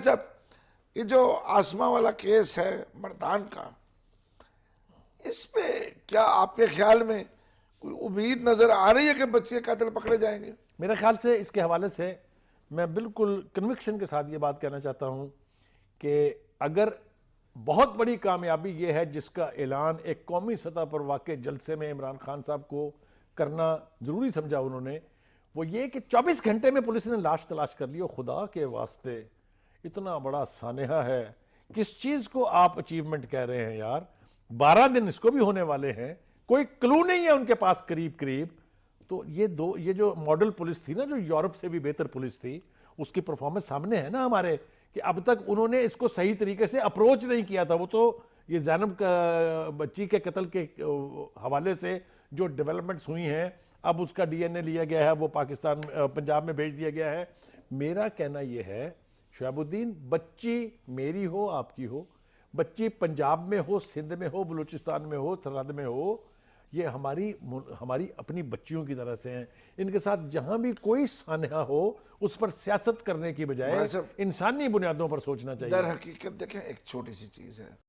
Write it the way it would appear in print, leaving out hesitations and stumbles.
اچھا یہ جو آسما والا کیس ہے مردان کا، اس پہ کیا آپ کے خیال میں کوئی امید نظر آ رہی ہے کہ بچے قاتل پکڑے جائیں گے؟ میرے خیال سے اس کے حوالے سے میں بالکل کنوکشن کے ساتھ یہ بات کہنا چاہتا ہوں کہ اگر بہت بڑی کامیابی یہ ہے جس کا اعلان ایک قومی سطح پر واقع جلسے میں عمران خان صاحب کو کرنا ضروری سمجھا انہوں نے، وہ یہ کہ 24 گھنٹے میں پولیس نے لاش تلاش کر لی. اور خدا کے واسطے اتنا بڑا سانحہ ہے، کس چیز کو آپ اچیومنٹ کہہ رہے ہیں یار؟ 12 دن اس کو بھی ہونے والے ہیں، کوئی کلو نہیں ہے ان کے پاس قریب. تو یہ جو ماڈل پولیس تھی نا، جو یورپ سے بھی بہتر پولیس تھی، اس کی پرفارمنس سامنے ہے نا ہمارے، کہ اب تک انہوں نے اس کو صحیح طریقے سے اپروچ نہیں کیا تھا. وہ تو یہ زینب بچی کے قتل کے حوالے سے جو ڈیولپمنٹس ہوئی ہیں، اب اس کا ڈی این اے لیا گیا ہے، وہ پاکستان پنجاب میں بھیج دیا گیا ہے. میرا کہنا یہ ہے شہاب الدین، بچی میری ہو آپ کی ہو، بچی پنجاب میں ہو، سندھ میں ہو، بلوچستان میں ہو، سرحد میں ہو، یہ ہماری اپنی بچیوں کی طرح سے ہیں. ان کے ساتھ جہاں بھی کوئی سانحہ ہو اس پر سیاست کرنے کی بجائے انسانی بنیادوں پر سوچنا چاہیے. در حقیقت دیکھیں ایک چھوٹی سی چیز ہے،